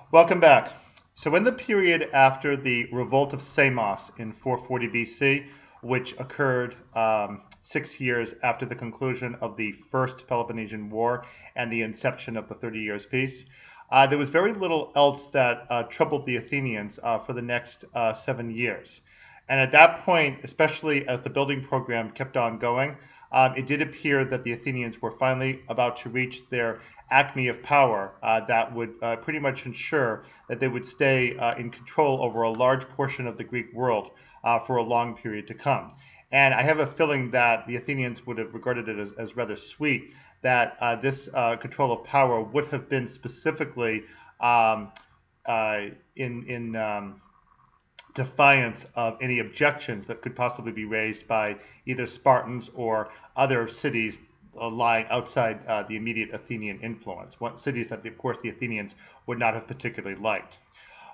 Welcome back. So in the period after the revolt of Samos in 440 BC, which occurred 6 years after the conclusion of the First Peloponnesian War and the inception of the 30 Years' Peace, there was very little else that troubled the Athenians for the next 7 years. And at that point, especially as the building program kept on going, it did appear that the Athenians were finally about to reach their acme of power that would pretty much ensure that they would stay in control over a large portion of the Greek world for a long period to come. And I have a feeling that the Athenians would have regarded it as rather sweet that this control of power would have been specifically in defiance of any objections that could possibly be raised by either Spartans or other cities lying outside the immediate Athenian influence, cities that, of course, the Athenians would not have particularly liked.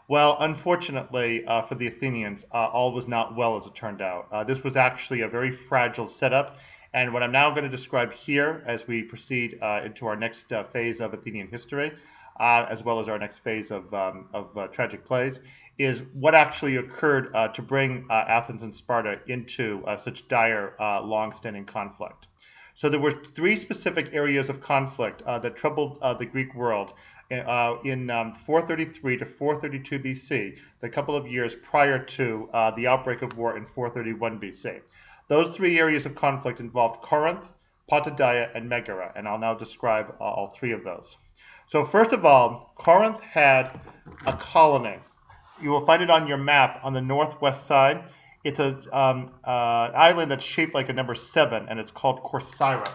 Well, unfortunately for the Athenians, all was not well as it turned out. This was actually a very fragile setup, and what I'm now going to describe here as we proceed into our next phase of Athenian history, as well as our next phase of tragic plays, is what actually occurred to bring Athens and Sparta into such dire, long-standing conflict. So there were three specific areas of conflict that troubled the Greek world in 433 to 432 BC, the couple of years prior to the outbreak of war in 431 BC. Those three areas of conflict involved Corinth, Potidaea, and Megara, and I'll now describe all three of those. So first of all, Corinth had a colony. You will find it on your map on the northwest side. It's an island that's shaped like a number 7, and it's called Corcyra.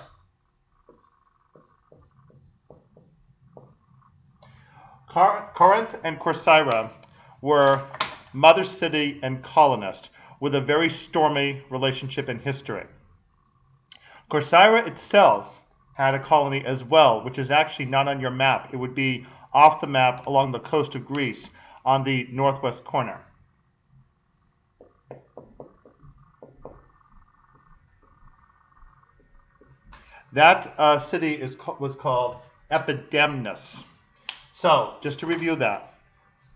Corinth and Corcyra were mother city and colonist with a very stormy relationship in history. Corcyra itself had a colony as well, which is actually not on your map. It would be off the map along the coast of Greece on the northwest corner. That city was called Epidamnus. So, just to review that,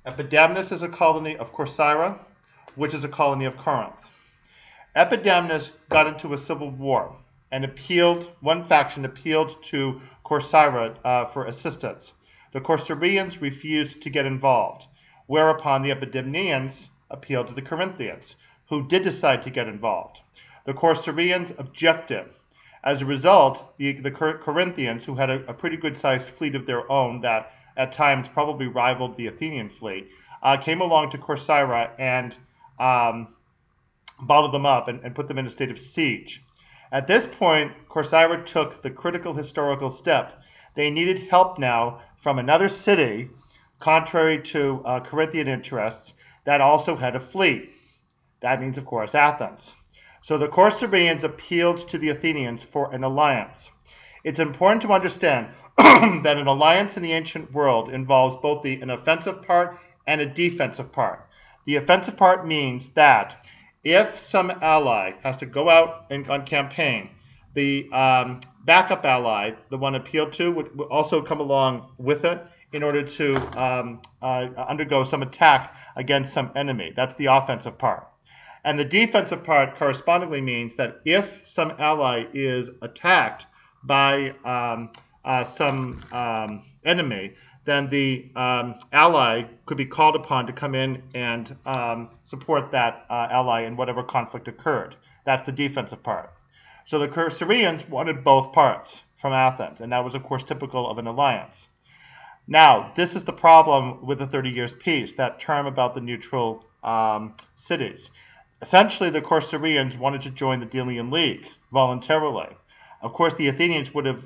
Epidamnus is a colony of Corcyra, which is a colony of Corinth. Epidamnus got into a civil war and one faction appealed to Corcyra for assistance. The Corcyrians refused to get involved, whereupon the Epidamnians appealed to the Corinthians, who did decide to get involved. The Corcyrians objected. As a result, the Corinthians, who had a pretty good-sized fleet of their own that at times probably rivaled the Athenian fleet, came along to Corcyra and bottled them up and put them in a state of siege. At this point, Corcyra took the critical historical step. They needed help now from another city, contrary to Corinthian interests, that also had a fleet. That means, of course, Athens. So the Corcyrians appealed to the Athenians for an alliance. It's important to understand that an alliance in the ancient world involves both an offensive part and a defensive part. The offensive part means that if some ally has to go out on campaign, the backup ally, the one appealed to, would also come along with it in order to undergo some attack against some enemy. That's the offensive part. And the defensive part correspondingly means that if some ally is attacked by some enemy, then the ally could be called upon to come in and support that ally in whatever conflict occurred. That's the defensive part. So the Corcyrians wanted both parts from Athens, and that was, of course, typical of an alliance. Now, this is the problem with the 30 Years' Peace, that term about the neutral cities. Essentially, the Corcyrians wanted to join the Delian League voluntarily. Of course, the Athenians would have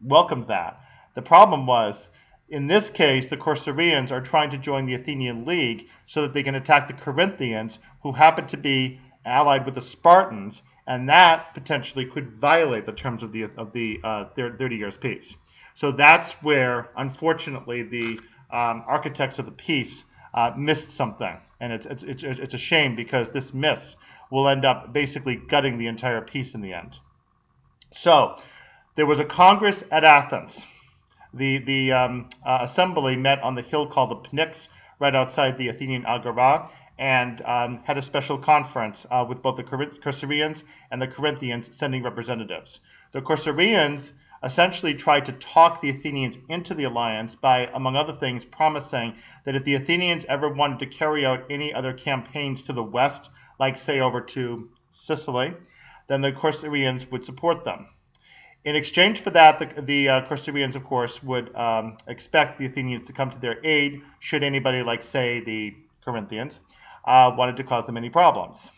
welcomed that. The problem was, in this case, the Corcyrians are trying to join the Athenian League so that they can attack the Corinthians, who happen to be allied with the Spartans, and that potentially could violate the terms of the 30 Years' Peace. So that's where, unfortunately, the architects of the peace missed something, and it's a shame because this miss will end up basically gutting the entire peace in the end. So there was a Congress at Athens. The assembly met on the hill called the Pnyx, right outside the Athenian Agora, and had a special conference with both the Corcyraeans and the Corinthians sending representatives. The Corcyraeans essentially tried to talk the Athenians into the alliance by, among other things, promising that if the Athenians ever wanted to carry out any other campaigns to the west, like say over to Sicily, then the Corcyraeans would support them. In exchange for that, the Corcyraeans, of course, would expect the Athenians to come to their aid should anybody, like say the Corinthians, wanted to cause them any problems.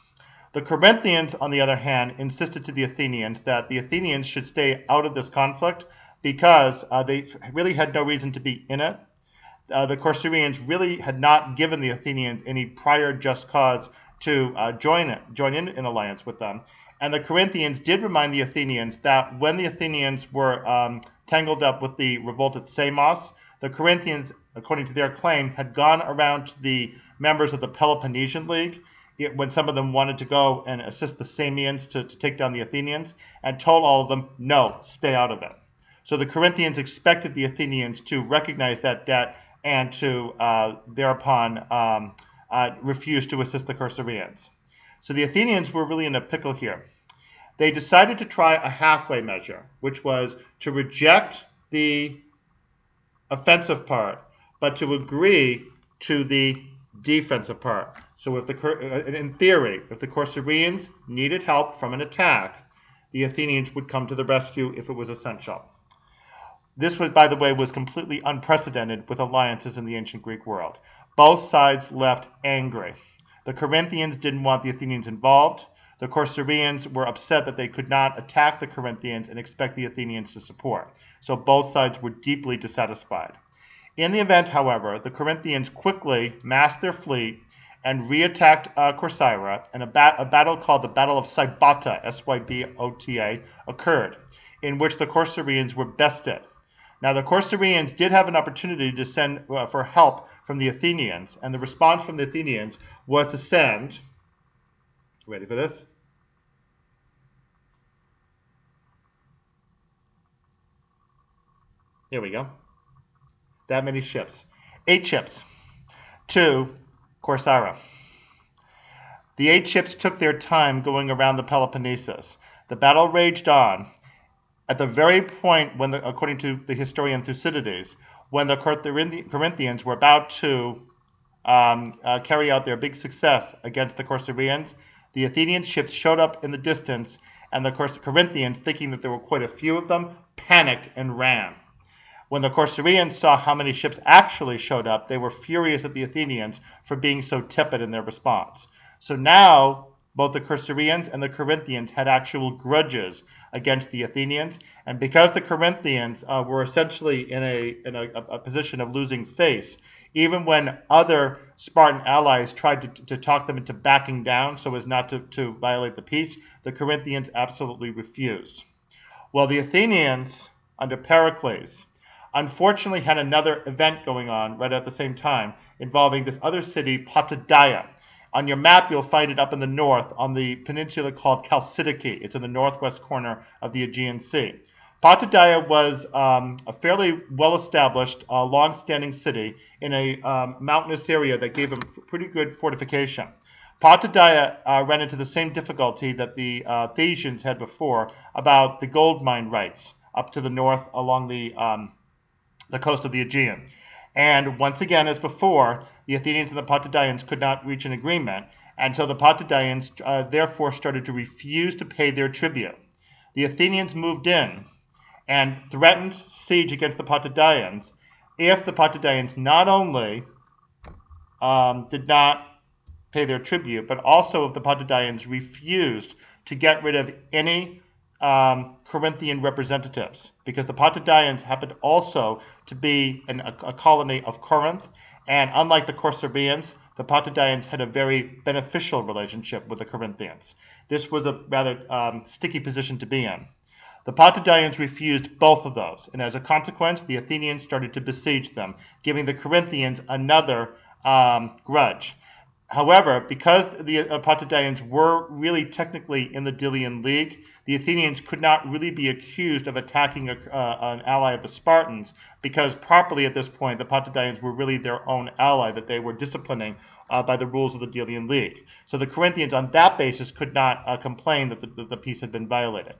The Corinthians, on the other hand, insisted to the Athenians that the Athenians should stay out of this conflict because they really had no reason to be in it. The Corcyraeans really had not given the Athenians any prior just cause to join in an alliance with them. And the Corinthians did remind the Athenians that when the Athenians were tangled up with the revolt at Samos, the Corinthians, according to their claim, had gone around to the members of the Peloponnesian League when some of them wanted to go and assist the Samians to take down the Athenians, and told all of them, no, stay out of it. So the Corinthians expected the Athenians to recognize that debt and to thereupon refuse to assist the Corcyraeans. So the Athenians were really in a pickle here. They decided to try a halfway measure, which was to reject the offensive part, but to agree to the defensive part. So in theory, if the Corcyraeans needed help from an attack, the Athenians would come to the rescue if it was essential. This, by the way, was completely unprecedented with alliances in the ancient Greek world. Both sides left angry. The Corinthians didn't want the Athenians involved. The Corcyraeans were upset that they could not attack the Corinthians and expect the Athenians to support. So both sides were deeply dissatisfied. In the event, however, the Corinthians quickly massed their fleet and re-attacked Corcyra, and a battle called the Battle of Sybota, S-Y-B-O-T-A, occurred, in which the Corcyraeans were bested. Now, the Corcyraeans did have an opportunity to send for help from the Athenians, and the response from the Athenians was to send, ready for this? Here we go. That many ships. 8 ships to Corcyra. The 8 ships took their time going around the Peloponnesus. The battle raged on. At the very point when, according to the historian Thucydides, when the Corinthians were about to carry out their big success against the Corcyraeans, the Athenian ships showed up in the distance, and the Corinthians, thinking that there were quite a few of them, panicked and ran. When the Corcyraeans saw how many ships actually showed up, they were furious at the Athenians for being so tepid in their response. So now, both the Corcyraeans and the Corinthians had actual grudges against the Athenians, and because the Corinthians were essentially in a position of losing face, even when other Spartan allies tried to talk them into backing down so as not to violate the peace, the Corinthians absolutely refused. Well, the Athenians, under Pericles, unfortunately had another event going on right at the same time involving this other city, Potidaia. On your map, you'll find it up in the north on the peninsula called Chalcidiki. It's in the northwest corner of the Aegean Sea. Potidaia was a fairly well-established, long-standing city in a mountainous area that gave them pretty good fortification. Potidaia ran into the same difficulty that the Thasians had before about the gold mine rights up to the north along the coast of the Aegean. And once again, as before, the Athenians and the Potidaians could not reach an agreement, and so the Potidaians therefore started to refuse to pay their tribute. The Athenians moved in and threatened siege against the Potidaians if the Potidaians not only did not pay their tribute, but also if the Potidaians refused to get rid of any Corinthian representatives, because the Potidaians happened also to be a colony of Corinth, and unlike the Corcyraeans, the Potidaians had a very beneficial relationship with the Corinthians. This was a rather sticky position to be in. The Potidaians refused both of those, and as a consequence, the Athenians started to besiege them, giving the Corinthians another grudge. However, because the Patidaians were really technically in the Delian League, the Athenians could not really be accused of attacking an ally of the Spartans, because properly at this point, the Patidaians were really their own ally that they were disciplining by the rules of the Delian League. So the Corinthians, on that basis, could not complain that the peace had been violated.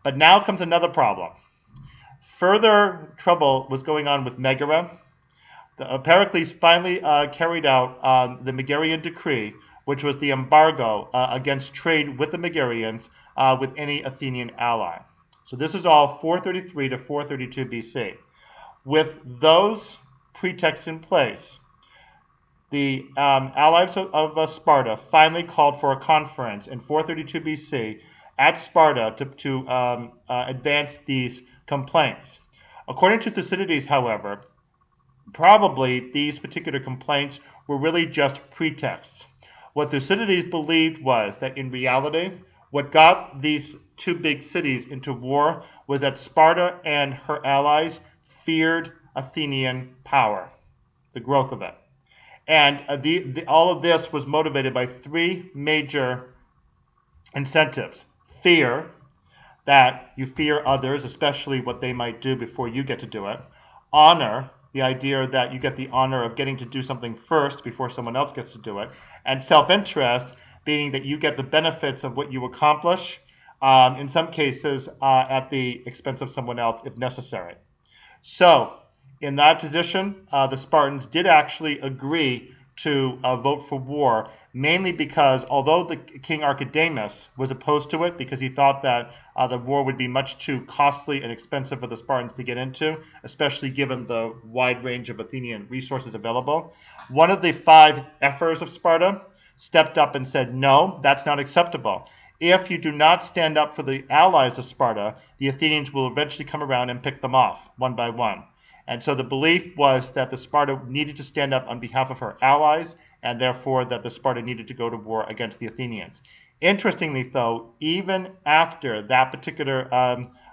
But now comes another problem. Further trouble was going on with Megara. Pericles finally carried out the Megarian decree, which was the embargo against trade with the Megarians with any Athenian ally. So this is all 433 to 432 BC. With those pretexts in place, the allies of Sparta finally called for a conference in 432 BC at Sparta to advance these complaints. According to Thucydides, however, probably these particular complaints were really just pretexts. What Thucydides believed was that in reality, what got these two big cities into war was that Sparta and her allies feared Athenian power, the growth of it. And all of this was motivated by three major incentives. Fear, that you fear others, especially what they might do before you get to do it. Honor, the idea that you get the honor of getting to do something first before someone else gets to do it. And self-interest, being that you get the benefits of what you accomplish, in some cases at the expense of someone else if necessary. So, in that position, the Spartans did actually agree to vote for war, mainly because although the king Archidamus was opposed to it because he thought that the war would be much too costly and expensive for the Spartans to get into, especially given the wide range of Athenian resources available, one of the 5 ephors of Sparta stepped up and said, no, that's not acceptable. If you do not stand up for the allies of Sparta, the Athenians will eventually come around and pick them off one by one. And so the belief was that the Sparta needed to stand up on behalf of her allies, and therefore that the Sparta needed to go to war against the Athenians. Interestingly, though, even after that particular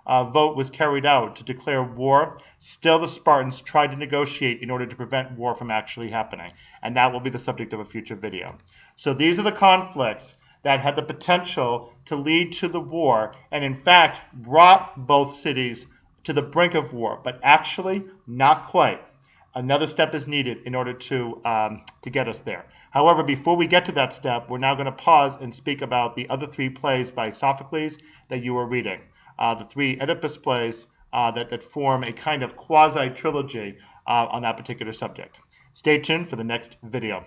vote was carried out to declare war, still the Spartans tried to negotiate in order to prevent war from actually happening. And that will be the subject of a future video. So these are the conflicts that had the potential to lead to the war, and in fact brought both cities to the brink of war, but actually not quite. Another step is needed in order to get us there. However, before we get to that step, we're now going to pause and speak about the other 3 plays by Sophocles that you are reading. The 3 Oedipus plays that form a kind of quasi-trilogy on that particular subject. Stay tuned for the next video.